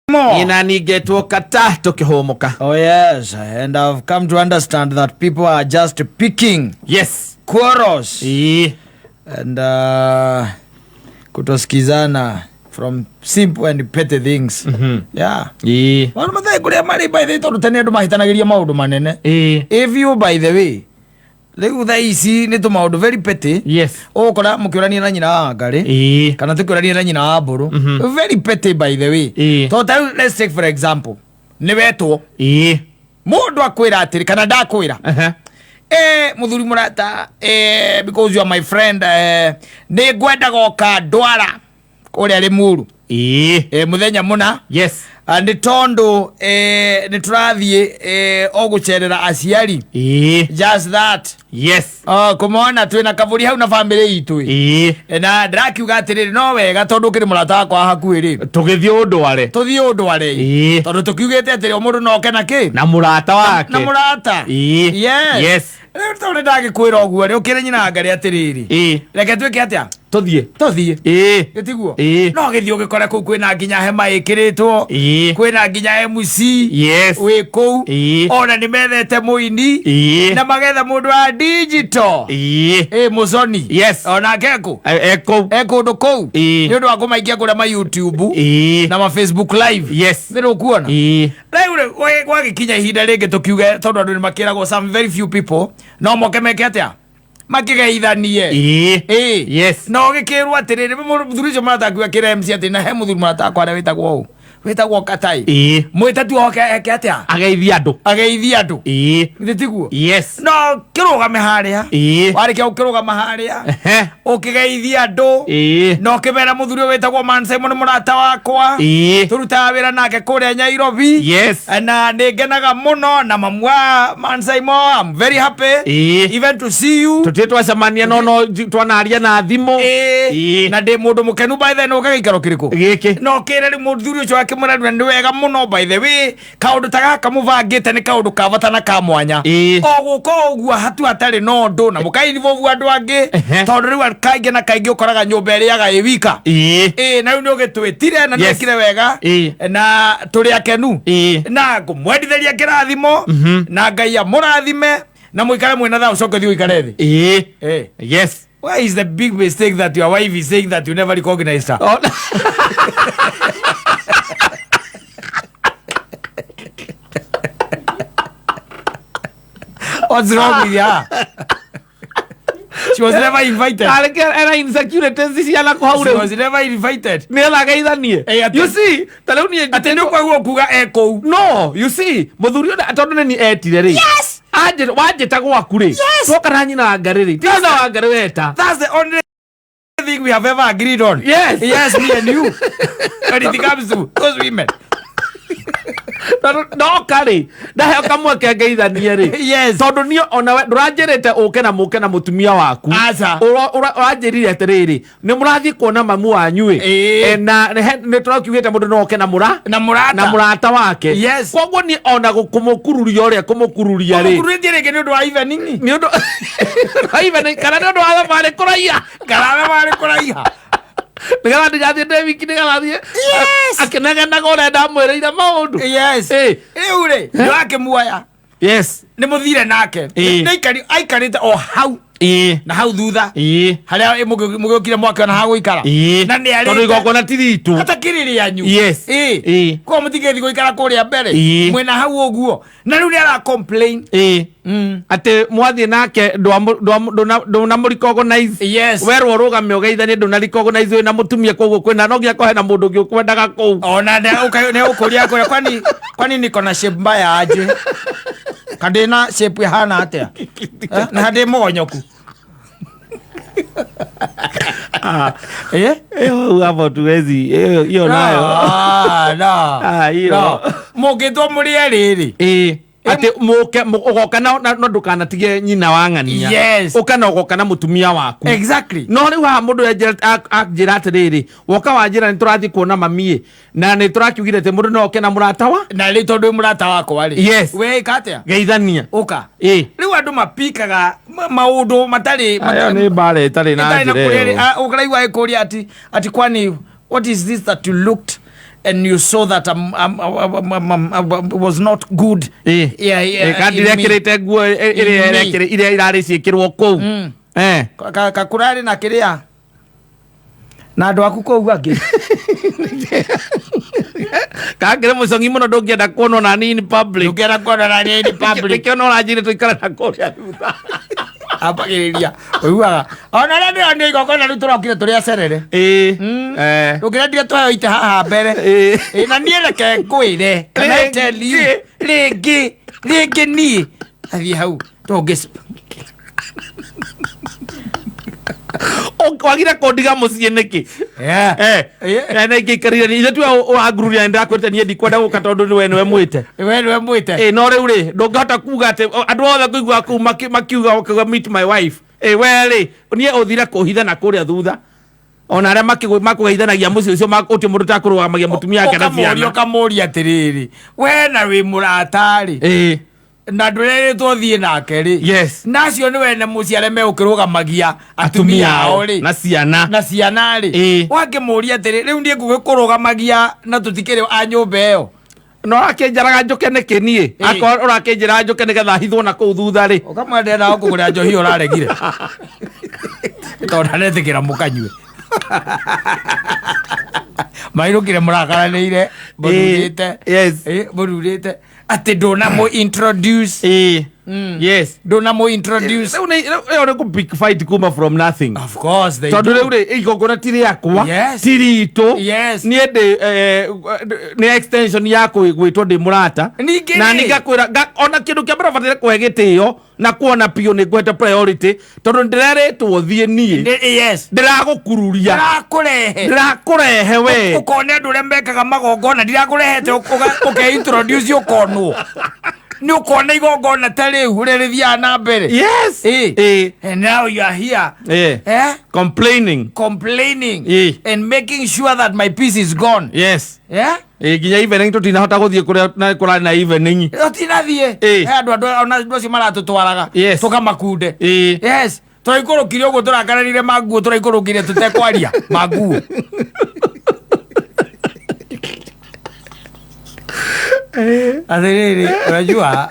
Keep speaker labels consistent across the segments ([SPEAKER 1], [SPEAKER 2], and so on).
[SPEAKER 1] Oh yes, and I've come to understand that people are just picking quarrels and kutosikizana from simple and petty things. Yeah. If you, by the way, leo tha ici ni tumaundu very petty. Okora mukiurania na nyina ngari kana tukiurania na nyina mburu, very petty by the way. So let's take for example, ni wetwo mundu akwira atiri kana ndakwira muthuri murata because you are my friend, ni ngwenda goka Ndwara kuria Limuru muthenya muna. Ni tondu ni turathie ogucerera aciari. Just that. Kumona twina kavuri hau na family itu na ndakiuga atiriri no wega tondu kiri murata wakwa hakuhi ri
[SPEAKER 2] tugithio Ndware
[SPEAKER 1] tondu tukiugite atiri mundu no kena ki
[SPEAKER 2] na murata wake
[SPEAKER 1] na murata. Tondu ndagikwira oguo ri ukire nyina ngari atiriri reke twike atia tuthie gitiguo no githio gikore ku kwina nginya hema ikiritwo kwina nginya MC wi ku ona ni methete muini na magetha mundu wa digital Muzoni ona keku ndu kou ni undu wa kumaikia kuria ma YouTube na ma Facebook live niru kuona riu gwagikinya ihinda ringi tukiuge tondu andu ni makiragwo some very few people no moke meke atia makigeithanie no gikirwo atiriri muthuri ucio maratakuga kira MC ati na he muthuri maratakwa wetagwo Katai mwitatu oke atia ageithi andu gitiguo no kirugame haria warikia ukirugama haria ukigeithia andu no kibera muthuri wetagwo Man Simon murata wakwa turuta wira nake kuria Nairobi na ningenaga muno na mamwa Man Simon. I'm very happy even to see you
[SPEAKER 2] tutitwacemania no twanaria na thimu
[SPEAKER 1] na ndi mundu mukenu by the no gagikaro kiriku
[SPEAKER 2] giki
[SPEAKER 1] no kireri muthuri ucio akimurana ni wega muno by the way kaundu tagaka muvangite ni kaundu kavatana ka mwanya oguko oguo hatu atari no ndu na mukaithivu andu angi tondu riu kaingi na kaingi ukoraga nyumba iriaga iwika na ni ugitwitire na nikire wega na turi akenu na ngumwendithia kirathimo na Ngai amurathime na muikare mwena tha ucoke thio ikare thi. Why is the big mistake that your wife is saying that you never recognized her? What's wrong with her? She was never invited.
[SPEAKER 2] Era insecurities cia na ko haure.
[SPEAKER 1] She was never invited.
[SPEAKER 2] Nela geithanie. You see, taleu ni
[SPEAKER 1] atendo kwa guo kuga eko.
[SPEAKER 2] No, you see, muthuri ona tondu ni etire ri. Wajita gwaku ri. Toka na nyina ngariri. Tina wa ngari weta.
[SPEAKER 1] That's the only thing we have ever agreed on. Yes, me and you. When it comes to those women.
[SPEAKER 2] No kari ndahe kamwe ke geithanie ri tondu ni ona ndurajirite uke na muke na mutumia waku urajirire atiriri ni murathi kuona mamu wanyu na ni turakiugite mundu no uke na murata wake koguo ni ona gukumukururia uria kumukururia ri
[SPEAKER 1] kururia ni undu wa evening
[SPEAKER 2] ni undu evening kana ni undu wa thamari kuraiha Nigala ndigathie David nigalathie akenaga na gore ndamwereire maundu
[SPEAKER 1] ure ni wake muoya ni muthire nake aikarite o hau na hau thutha haria mugiukire mwaka na hagu ikara na ni ari
[SPEAKER 2] tondu igoko na tiritu
[SPEAKER 1] atakiriri yanyu ko mutigethi guikara kuria mbere mwena hau oguo na riu ni ara complain
[SPEAKER 2] ate mwathie nake ndo na recognize werwo rugame ugeithanie ndo na recognize na mutumia koguo kwena no gia kohe na mundu ngi ukwendaga kou
[SPEAKER 1] ona ne ukuria kwani niko na shape mbaya aje kadena shape hana atia na hade monyoku
[SPEAKER 2] hapo tuwezi hiyo nayo
[SPEAKER 1] hiyo mugitwo muri eriri
[SPEAKER 2] ate muke ugoka na ndukanatige nyina wangania ukana ugoka na mutumia waku no riu ha mundu ajira atiriri woka wajira ni turathi kuona mamie na ni turakiugire te mundu no na murata wa
[SPEAKER 1] na ri tondu murata wako wari we katia
[SPEAKER 2] geithania
[SPEAKER 1] uka riu andu mapikaga maundu matari
[SPEAKER 2] ayo ni bare tari na njire
[SPEAKER 1] ukaraigwa ikuria ati kwani what is this that you looked and you saw that was not good.
[SPEAKER 2] Kandire kirete guo ire irari ciikirwo kou.
[SPEAKER 1] Kakurari na kiria na andu aku kou angi
[SPEAKER 2] kangire mucongi muno ndungienda kuonwo na ni in public.
[SPEAKER 1] Ndungienda kuonwo na ni in public.
[SPEAKER 2] Kio no ranjire tuikara na kuria thutha.
[SPEAKER 1] Abagiriria uiwaga ona ndio ndio igokona riu turokire turi acerere ndungirendire twayo ite haha mbere na nie reke ngwire kana tell you ringi ni athie hau tonge
[SPEAKER 2] wagira kondiga mucie niki na ngikarire ni tu agururia ndakwete ni ndikwenda guka tondu ni we mwite no riu ri ndungihota kuga ati andu othe kuigua ku makiuga meet my wife we ri nie uthire kuhitha na kuria thutha ona aria makugeithanagia muci ucio uti mundu takurugamagia mutumia yake na ciana
[SPEAKER 1] ukamuria atiriri we na wi muratari na ndurere twathie nake ri nacio ni wene muciare me ukirugamagia atumia ao ri
[SPEAKER 2] na
[SPEAKER 1] ciana ri wangimuria atiri riu ndie ngugikurugamagia na tutikire a nyumba iyo
[SPEAKER 2] no akenjaraga njuke niki nie akora urakenjira njuke nigetha hithwo na kuu thutha ri
[SPEAKER 1] ukamwendera na ukugura njohi uraregire tonda netikira mukanywe mairukire murakaraneire bururite ati ndona mu introduce ndona mu introduce
[SPEAKER 2] ona ku big fight kuma from nothing.
[SPEAKER 1] Of course they
[SPEAKER 2] tondu riu ri igongona tiri yakwa tirito nie ni extension yako igwitwo ndi murata na ningakwira ona kindu kia marabatire kuhe gitio na kuona pio ni gweta priority tondu ndireretwo thie nie ndiragukururia ndirakurehe we
[SPEAKER 1] ukone ndure mekaga magongona ndirakurehete uke introduce ukonwo ni ukona igongona tari urerithia na mbere and now you are here
[SPEAKER 2] complaining
[SPEAKER 1] and making sure that my peace is gone
[SPEAKER 2] ginya evening tutinahota guthie kuria na evening
[SPEAKER 1] tutinathie andu ona ndocio maratutwaraga tukamakunde turaikurukire uguo turakararire maguo turaikurukire tutekwaria maguo athiriri unajua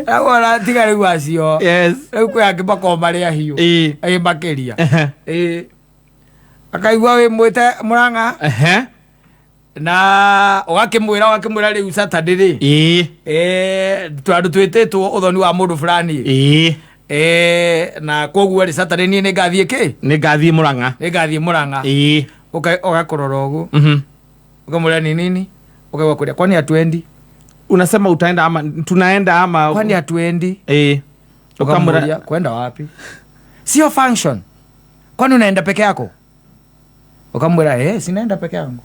[SPEAKER 1] agora tiga riu acio riu kwi angi makomaria hiu makiria akaigua wi mwite Murang'a na ugakimwira riu Saturday ri twandu twititwo uthoni wa mundu fulani na koguo ri Saturday ni ngathie ki
[SPEAKER 2] ni ngathie
[SPEAKER 1] Murang'a ugakurora uguo ukamwira ni nini ukaigua kuria kwani hatuendi
[SPEAKER 2] unasema utaenda ama tunaenda ama
[SPEAKER 1] kwani hatuendi ukamwira kwenda wapi sio function kwani unaenda peke yako ukamwira sinaenda peke yangu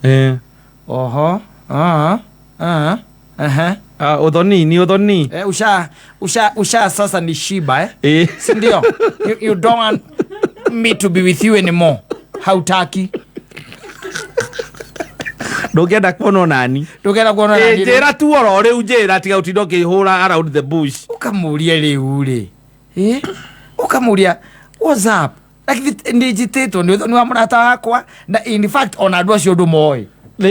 [SPEAKER 1] oho
[SPEAKER 2] udhoni
[SPEAKER 1] usha sasa ni shiba si ndio you don't want me to be with you anymore hautaki
[SPEAKER 2] ndungenda kuonwo nani njira tu oro riu njira tiga utindo ukihura around the bush
[SPEAKER 1] ukamuria riu ri ukamuria what's up like ndijititwo ni wa murata wakwa na in fact ona andu acio ndu moi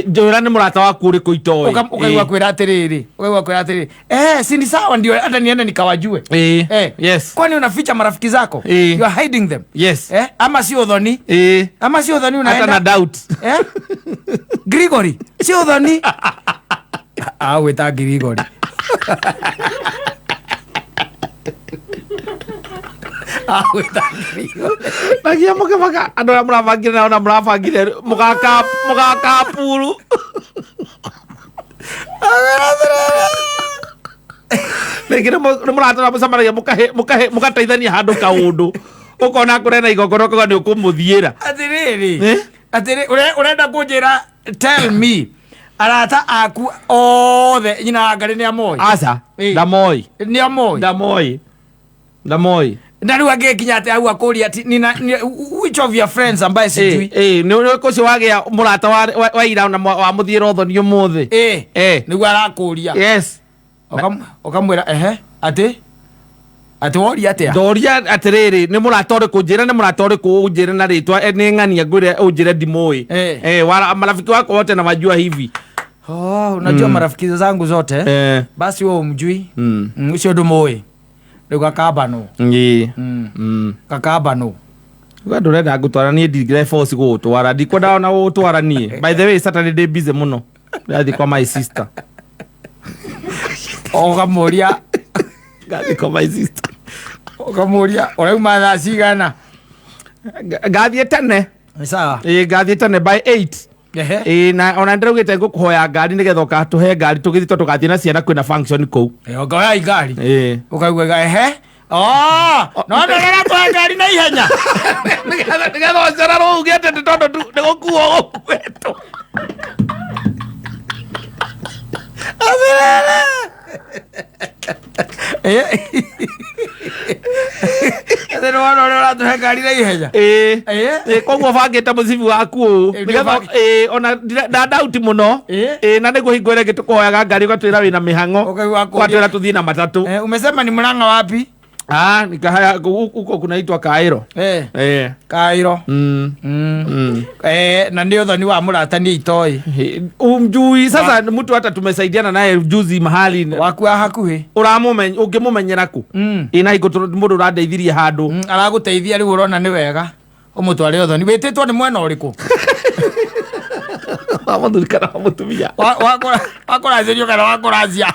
[SPEAKER 2] njira ni murata waku uri kuitoi
[SPEAKER 1] ukaigua kwira atiriri si ni sawa ndio hata niende nikawajue kwani unaficha marafiki zako you are hiding them ama si udhoni unaenda
[SPEAKER 2] hata na doubt
[SPEAKER 1] Grigori si udhoni wita Grigori
[SPEAKER 2] nagia mukibaka andu aria murabangire nao na murabangire mugakapuru nigire ni muratara mucamanagia mugateithania handu kaundu ukona kurena igongona ukoga ni ukumuthiira
[SPEAKER 1] atiriri urenda kunjira tell me arata aku othe nyina ngari ni amoi
[SPEAKER 2] aca ndamoi
[SPEAKER 1] na riu angikinya ati au akuria ati which of your friends ambaye sijui
[SPEAKER 2] ni kucio wagia murata wa ira na wa muthira uthoni umuthi
[SPEAKER 1] nigu arakuria ukamwira ati ati woria atia
[SPEAKER 2] ndoria atiriri ni muratore kunjira na ritwa ni ng'ania ngwire unjire ndimoi wala marafiki wako wote na wajua hivi.
[SPEAKER 1] Unajua marafiki zangu zote basi wewe umjui ucio ndumoi riu kakabano kakabano
[SPEAKER 2] ndurenda ngutwaranie ndigire force gutwara ndikwenda ona gutwaranie. By the way Saturday day busy muno ndathi kwa my sister
[SPEAKER 1] ogamuria
[SPEAKER 2] ngathi kwa my sister
[SPEAKER 1] ogamuria urauma thaa cigana?
[SPEAKER 2] Ngathie tene
[SPEAKER 1] sawa
[SPEAKER 2] ngathie tene by 8 na ona ndirugite ngukuhoya ngari nigetha ukatuhe ngari tugithi to tugathie na ciana kwina function kou
[SPEAKER 1] ngoya ngari ukaigwa no twa ngari na ihenya
[SPEAKER 2] nigetha njara rugite tondu nigukuo gukwetu
[SPEAKER 1] Then one or to hang na ihenya
[SPEAKER 2] koguo bangite mucibi waku nigetha ona ndauti muno na niguo hingwire gitukoyaga ngari ugatwira wina mihango ugatwira tuthii na matatu.
[SPEAKER 1] Umesema ni Murang'a wapi?
[SPEAKER 2] Nikahaya huko kunaitwa Kairo.
[SPEAKER 1] Kairo. Na ndio thoni wa muratani itoi.
[SPEAKER 2] Umjui sasa mtu hata tumesaidiana naye juzi mahali
[SPEAKER 1] waku hakuhi.
[SPEAKER 2] Uramumenya ungimumenyera ku. Ina iko mundu urandeithirie handu.
[SPEAKER 1] Araguteithia riu urona ni wega. Umutware othoni wititwo ni mwena uriku.
[SPEAKER 2] Wamuthurikana wamutumia.
[SPEAKER 1] Wakorazirio kana wakorazia.